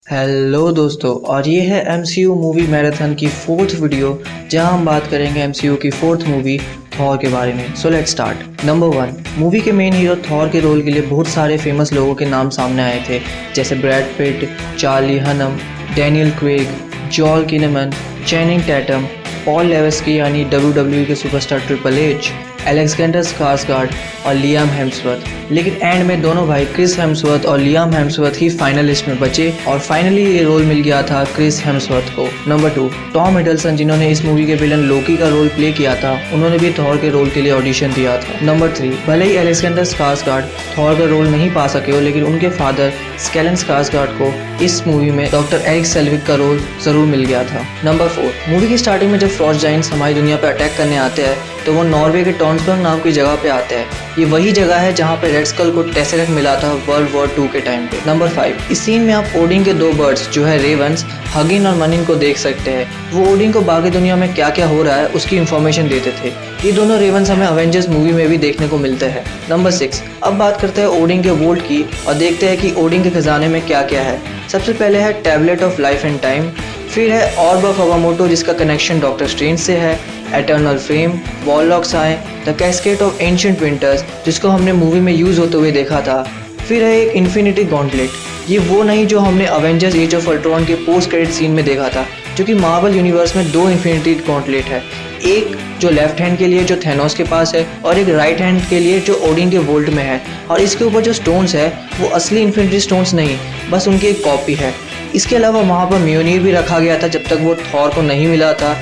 Hello दोस्तों, और ये है एमसीयू मूवी मैराथन की फोर्थ वीडियो जहां हम बात करेंगे एमसीयू की फोर्थ मूवी थॉर के बारे में। So let's start. Number 1, movie के मेन हीरो थॉर के रोल के लिए बहुत सारे फेमस लोगों के नाम सामने आए थे, जैसे Brad Pitt, Charlie Hunnam, Daniel Craig, Joel Kinnaman, Channing Tatum, Paul Levesque यानी WWE के superstar triple H, Alexander Skarsgard और लियाम हेम्सवर्थ। लेकिन एंड में दोनों भाई क्रिस हेम्सवर्थ और लियाम हेम्सवर्थ ही फाइनलिस्ट में बचे और फाइनली ये रोल मिल गया था क्रिस हेम्सवर्थ को। नंबर 2, टॉम हिडलसन, जिन्होंने इस मूवी के विलन लोकी का रोल प्ले किया था, उन्होंने भी थॉर के रोल के लिए ऑडिशन दिया था। नंबर 3, भले ही अलेक्जेंडर स्कार्सगार्ड थॉर का रोल नहीं पा सके हो, लेकिन उनके फादर स्केलन स्कार्सगार्ड को इस मूवी में डॉक्टर एरिक सेल्विक का रोल जरूर मिल गया था। नंबर 4, मूवी की स्टार्टिंग में जब फ्रॉस्ट जाइंट्स हमारी दुनिया पर अटैक करने आते हैं तो वो नॉर्वे के टॉन्सबर्ग नाम की जगह पे आते हैं। ये वही जगह है जहाँ पे रेड स्कल को टेसेरेक्ट मिला था वर्ल्ड वॉर 2 के टाइम पे। नंबर 5, इस सीन में आप ओडिन के दो बर्ड्स जो है रेवंस, हगिन और मनिन को देख सकते हैं। वो ओडिन को बाकी दुनिया में क्या क्या हो रहा है उसकी इन्फॉर्मेशन देते थे। ये दोनों रेवंस हमें अवेंजर्स मूवी में भी देखने को मिलते हैं। नंबर 6, अब बात करते हैं ओडिन के वोल्ट की और देखते हैं कि ओडिन के खजाने में क्या क्या है। सबसे पहले है tablet of life and time, फिर है ऑर्ब ऑफ अगामोटो जिसका कनेक्शन डॉक्टर स्ट्रेंज से है, एटर्नल फेम, वॉलॉक्स आए, the cascade of ancient winters जिसको हमने मूवी में यूज होते हुए देखा था, फिर है एक इन्फिनिटी गॉन्टलेट। ये वो नहीं जो हमने अवेंजर्स एज ऑफ अल्ट्रॉन के पोस्ट क्रेडिट सीन में देखा था, क्योंकि मार्वल यूनिवर्स में 2 इन्फिनिटी गॉन्टलेट है, एक जो लेफ्ट हैंड के लिए जो थैनोस के पास है और एक राइट हैंड के लिए जो ओडिन के वोल्ट में है। और इसके ऊपर जो स्टोन्स है वो असली इन्फिनिटी स्टोन्स नहीं, बस उनकी एक कॉपी है। इसके अलावा वहाँ पर म्योनिर भी रखा गया था जब तक वो थॉर को नहीं मिला था।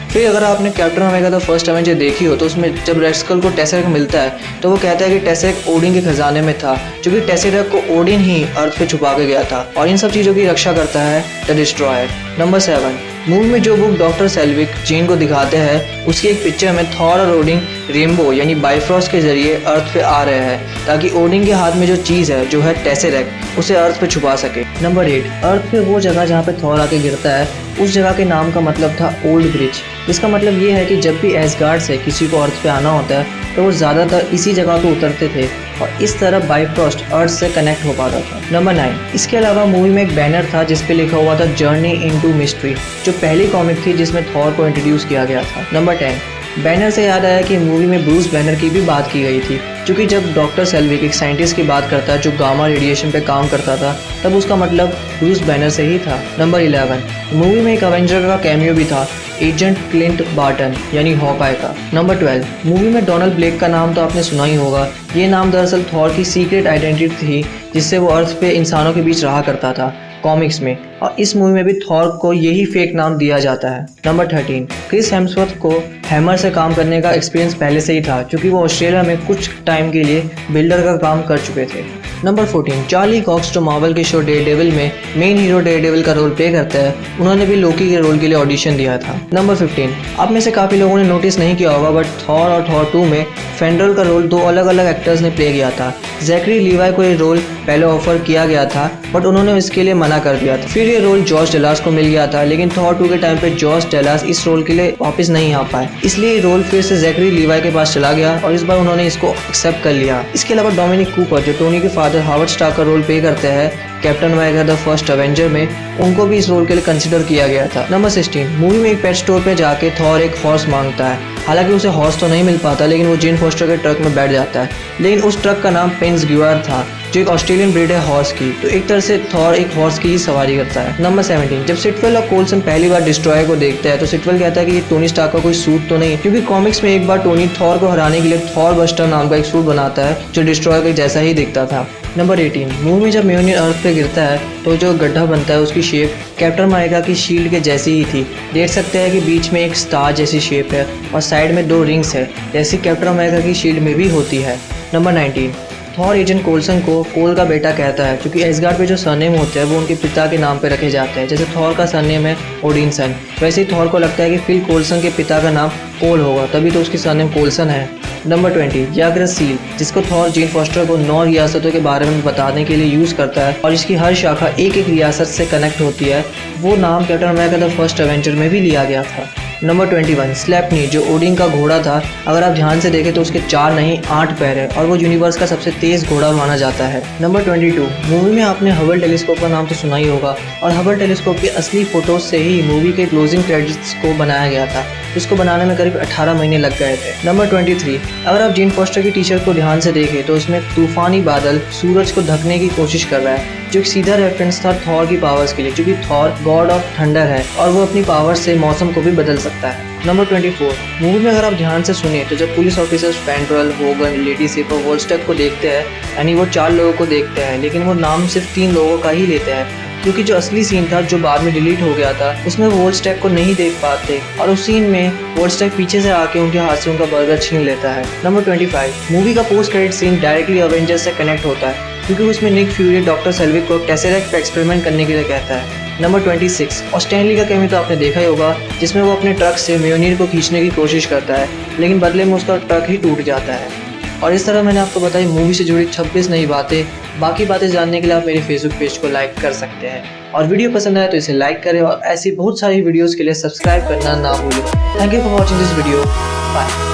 फिर अगर आपने captain America the first Avenger देखी हो तो उसमें जब रेड स्कल को टेसेरेक्ट मिलता है तो वो कहता है कि टेसेरेक्ट ओडिन के खजाने में था, क्योंकि टेसेरेक्ट को ओडिन ही अर्थ पे छुपा के गया था और इन सब चीज़ों की रक्षा करता है द डिस्ट्रॉयर। नंबर 7, मूवी में जो बुक डॉक्टर सेल्विक जीन को दिखाते हैं उसकी एक पिक्चर में थॉर और ओडिन रेनबो यानी बाइफ्रॉस्ट के जरिए अर्थ पे आ रहे हैं, ताकि ओडिन के हाथ में जो चीज़ है जो है टेसेरेक्ट उसे अर्थ पे छुपा सके। नंबर 8, अर्थ पे वो जगह जहाँ पे थॉर आके गिरता है उस जगह के नाम का मतलब था ओल्ड ब्रिज। इसका मतलब ये है कि जब भी एसगार्ड से किसी को अर्थ पे आना होता है तो वो ज़्यादातर इसी जगह पे उतरते थे और इस तरह बाइफ्रॉस्ट अर्थ से कनेक्ट हो पाता था। नंबर 9, इसके अलावा मूवी में एक बैनर था जिस पे लिखा हुआ था जर्नी इनटू मिस्ट्री, जो पहली कॉमिक थी जिसमें थॉर को इंट्रोड्यूस किया गया था। नंबर 10, बैनर से याद आया कि मूवी में ब्रूस बैनर की भी बात की गई थी, क्योंकि जब डॉक्टर सेल्विक एक साइंटिस्ट की बात करता है जो गामा रेडिएशन पे काम करता था तब उसका मतलब ब्रूस बैनर से ही था। नंबर 11, मूवी में एक अवेंजर का कैमियो भी था, एजेंट क्लिंट बार्टन यानी हॉकाई का। नंबर 12, मूवी में डोनाल्ड ब्लेक का नाम तो आपने सुना ही होगा। ये नाम दरअसल थॉर की सीक्रेट आइडेंटिटी थी जिससे वो अर्थ पे इंसानों के बीच रहा करता था कॉमिक्स में, और इस मूवी में भी थॉर को यही फेक नाम दिया जाता है। नंबर 13, क्रिस हेम्सवर्थ को हैमर से काम करने का एक्सपीरियंस पहले से ही था, क्योंकि वो ऑस्ट्रेलिया में कुछ टाइम के लिए बिल्डर का काम कर चुके थे। नंबर 14, चार्ली कॉक्स जो मार्वल के शो डेयरडेविल में मेन हीरो डेयरडेविल का रोल प्ले करता है, उन्होंने भी लोकी के रोल के लिए ऑडिशन दिया था। नंबर 15, आप में से काफ़ी लोगों ने नोटिस नहीं किया होगा बट थॉर और थॉर 2 में फेंडरल का रोल 2 अलग अलग एक्टर्स ने प्ले किया था। जैकरी लीवाई को ये रोल पहले ऑफर किया गया था बट उन्होंने इसके लिए मना कर दिया था। फिर ये रोल जॉर्ज डेलास को मिल गया था, लेकिन थॉर 2 के टाइम पे जॉर्ज डेलास इस रोल के लिए वापस नहीं आ पाए, इसलिए ये रोल फिर से जैकरी लीवाई के पास चला गया और इस बार उन्होंने इसको एक्सेप्ट कर लिया। इसके अलावा डोमिनिक कूपर जो टोनी के फादर हावर्ड स्टार्क का रोल प्ले करते हैं captain America the first Avenger में, उनको भी इस रोल के लिए कंसिडर किया गया था। नंबर 16, मूवी में एक पेट स्टोर पे जाके थॉर एक हॉर्स मांगता है। हालांकि उसे हॉर्स तो नहीं मिल पाता, लेकिन वो जेन फोस्टर के ट्रक में बैठ जाता है, लेकिन उस ट्रक का नाम पेंस ग्यूआर था जो एक ऑस्ट्रेलियन ब्रीड है हॉर्स की, तो एक तरह से थॉर एक हॉर्स की ही सवारी करता है। नंबर 17, जब सिटवेल और कोल्सन पहली बार डिस्ट्रॉयर को देखते हैं तो सिटवेल कहता है कि ये टोनी स्टार्क का कोई सूट तो नहीं, क्योंकि कॉमिक्स में एक बार टोनी थॉर को हराने के लिए थॉर बस्टर नाम का एक सूट बनाता है जो डिस्ट्रॉयर के जैसा ही दिखता था। नंबर 18, मूवी में जब म्योनिर अर्थ पे गिरता है तो जो गड्ढा बनता है उसकी शेप कैप्टन अमेरिका की शील्ड के जैसी ही थी। देख सकते हैं कि बीच में एक स्टार जैसी शेप है और साइड में 2 रिंग्स है, जैसी कैप्टन अमेरिका की शील्ड में भी होती है। नंबर 19, थॉर एजेंट कोल्सन को कोल का बेटा कहता है, क्योंकि एसगार्ड पे जो सरनेम होते हैं वो उनके पिता के नाम पे रखे जाते हैं। जैसे थॉर का सरनेम है ओडिनसन, वैसे ही थॉर को लगता है कि फिल कोल्सन के पिता का नाम कोल होगा, तभी तो उसकी सरनेम कोल्सन है। नंबर 20, याग्रस सील जिसको थॉर जेन फॉस्टर को 9 रियासतों के बारे में बताने के लिए यूज़ करता है और इसकी हर शाखा एक एक रियासत से कनेक्ट होती है, वो नाम captain America the first Avenger में भी लिया गया था। नंबर 21 स्लेपनी, जो ओडिन का घोड़ा था। अगर आप ध्यान से देखें तो उसके 4 नहीं 8 पैर है और वो यूनिवर्स का सबसे तेज घोड़ा माना जाता है। नंबर 22 मूवी में आपने हबल टेलीस्कोप का नाम तो सुना ही होगा और हबल टेलीस्कोप की असली फोटोज से ही मूवी के क्लोजिंग क्रेडिट्स को बनाया गया था, जिसको बनाने में करीब 18 महीने लग गए थे। नंबर 23 अगर आप जीन फॉस्टर की टी शर्ट को ध्यान से देखें तो उसमें तूफानी बादल सूरज को ढकने की कोशिश कर रहा है, जो एक सीधा रेफरेंस था थॉर की पावर्स के लिए, क्योंकि थॉर गॉड ऑफ थंडर है और वो अपनी पावर से मौसम को भी बदल सकता है। नंबर 24 मूवी में अगर आप ध्यान से सुने तो जब police officers Fandral, Hogan, lady Sif और वोल्स्टेक को देखते हैं, यानी वो 4 लोगों को देखते हैं, लेकिन वो नाम सिर्फ 3 लोगों का ही लेते हैं, क्योंकि जो असली सीन था जो बाद में डिलीट हो गया था उसमें वो वोल्स्टेक को नहीं देख पाते और उस सीन में वोल्स्टेक पीछे से आके उनके हाथ से उनका बर्गर छीन लेता है। नंबर 25 मूवी का post credit scene directly Avengers से कनेक्ट होता है, क्योंकि उसमें निक फ्यूरी डॉक्टर सेल्विक को टेसेरेक्ट पे एक्सपेरिमेंट करने के लिए कहता है। नंबर 26 और स्टैनली का कैमियो तो आपने देखा ही होगा, जिसमें वो अपने ट्रक से म्योनिर को खींचने की कोशिश करता है, लेकिन बदले में उसका ट्रक ही टूट जाता है। और इस तरह मैंने आपको बताई मूवी से जुड़ी 26 नई बातें। बाकी बातें जानने के लिए आप मेरे फेसबुक पेज को लाइक कर सकते हैं और वीडियो पसंद आए तो इसे लाइक करें और ऐसी बहुत सारी वीडियोस के लिए सब्सक्राइब करना ना भूलें। Thank you for watching this video. Bye.